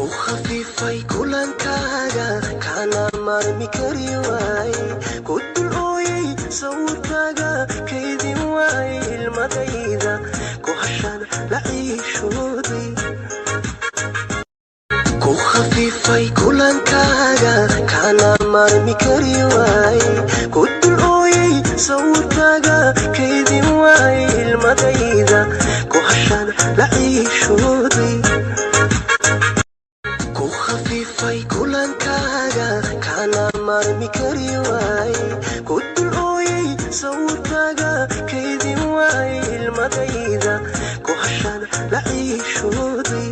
ku khafifay kulankaaga kana marmi kari waay ku dulooyay sawirkaaga kaydin waay ilmadayda ku hashada la ciishooday ku khafifay kulankaaga kana marmi kari waay ku dulooyay sawirkaaga kaydin waay ilmadayda ku hashada la ciishooday ku khafifay kulankaaga kana marmi kari waay ku dulooyay sawirkaaga kaydin waay ilmadayda ku hashada la ciishooday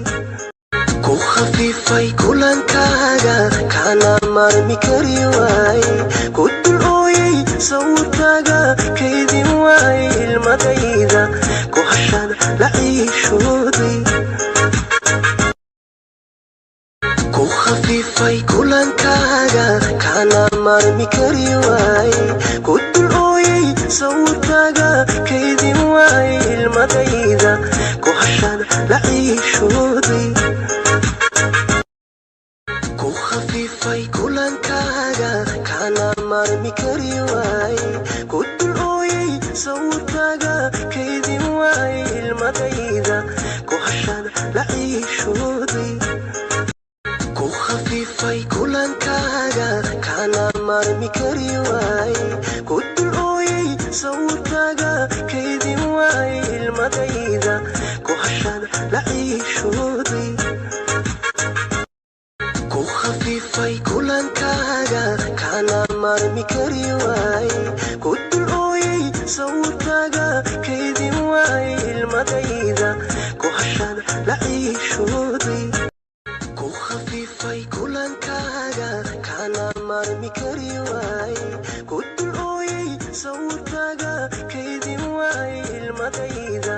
ku khafifay kulankaaga kana marmi kari waay ku dulooyay sawirkaaga kaydin waay ilmadayda ku hashada la ciishooday ku khafifay kulankaaga kana marmi kari waay ku dulooyay sawirkaaga kaydin waay ilmadayda ku hashada la ciishooday ku khafifay kulankaaga kana marmi kari waay ku dulooyay sawirkaaga kaydin waay ilmadayda ku hashada la ciishooday ku khafifay kulankaaga kana marmi kari waay ku dulooyay sawirkaaga kaydin waay ilmadayda ku hashada la ciishooday ku khafifay kulankaaga kana marmi kari waay ku dulooyay sawirkaaga kaydin waay ilmadayda ku hashada la ciishooday ku khafifay kulankaaga kana marmi kari waay ku dulooyay sawirkaaga kaydin waay ilmadayda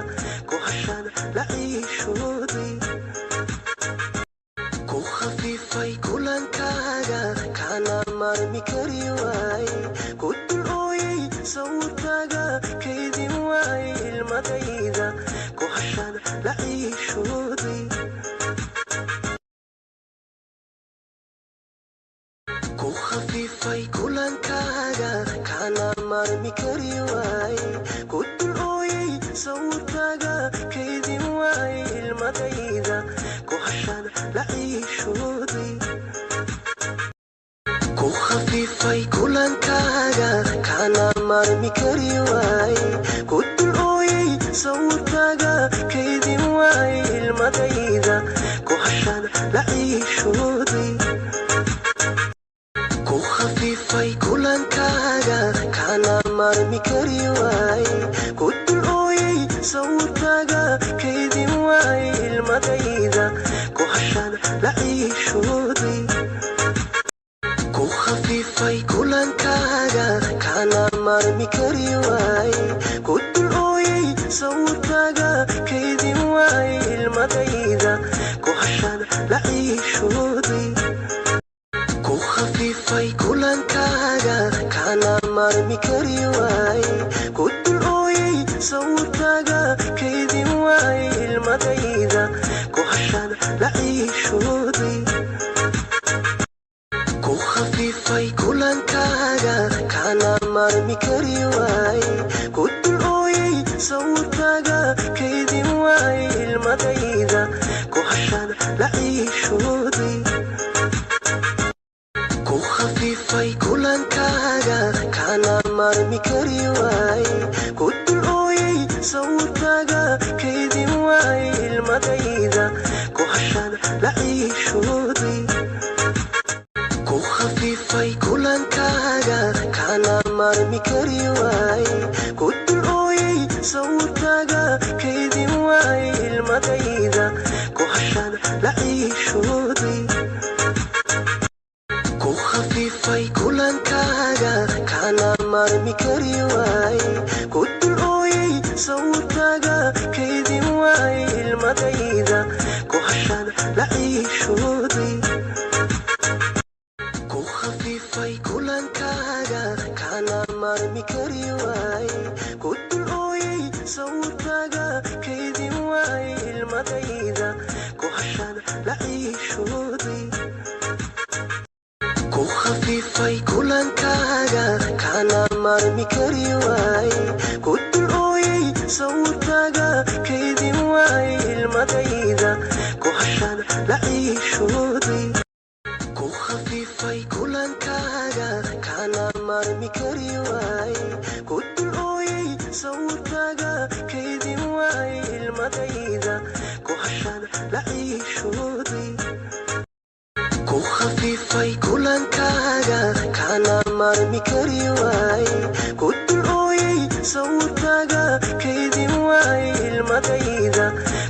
ku hashada la ciishooday ku khafifay kulankaaga kana marmi kari waay ku dulooyay sawirkaaga kaydin waay ilmadayda ku hashada la ciishooday ku khafifay kulankaaga kana marmi kari waay ku dulooyay sawirkaaga kaydin waay ilmadayda ku hashada la ciishooday ku khafifay kulankaaga kana marmi kari waay ku dulooyay sawirkaaga kaydin waay ilmadayda ku hashada la ciishooday ku khafifay kulankaaga kana marmi kari waay ku dulooyay sawirkaaga kaydin waay ilmadayda ku hashada la ciishooday ku khafifay kulankaaga kana marmi kari waay ku dulooyay sawirkaaga kaydin waay ilmadayda ku hashada la ciishooday ku khafifay kulankaaga kana marmi kari waay ku dulooyay sawirkaaga kaydin waay ilmadayda ku hashada la ciishooday ku khafifay kulankaaga kana marmi kari waay ku dulooyay sawirkaaga kaydin waay ilmadayda ku hashada la ciishooday ku khafifay kulankaaga kana marmi kari waay ku dulooyay sawirkaaga kaydin waay ilmadayda ku hashada la ciishooday ku khafifay kulankaaga kana marmi kari waay ku dulooyay sawirkaaga kaydin waay ilmadayda ku hashada la ciishooday ku khafifay kulankaaga kana marmi kari waay ku dulooyay sawirkaaga kaydin waay ilmadayda ku hashada la ciishooday ku khafifay kulankaaga kana marmi kari waay ku dulooyay sawirkaaga kaydin waay ilmadayda ku hashada la ciishooday khafifay kulankaaga kana marmi kari waaye ku dul ooyay sawirkaaga kaydin waaye ilmadayda ku hashada la ciishooday ku khafifay kulankaaga kana marmi kari waaye ku dul ooyay sawirkaaga kaydin waaye ilmadayda ku hashada la ciishooday ku khafifay kulankaaga kana marmi kari waaye ku dul ooyay sawirkaaga kaydin waaye ilmadayda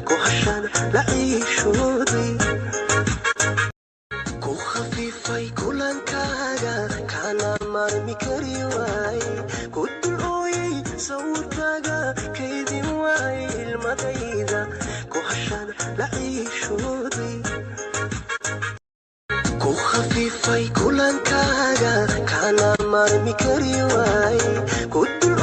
ku hashada la ciishooday ku khafifay kulankaaga kana marmi kari waaye ku dul ooyay sawirkaaga kaydin waaye ilmadayda ku hashada la ciishooday ku khafifay kulankaaga kana marmi kari waaye ku dul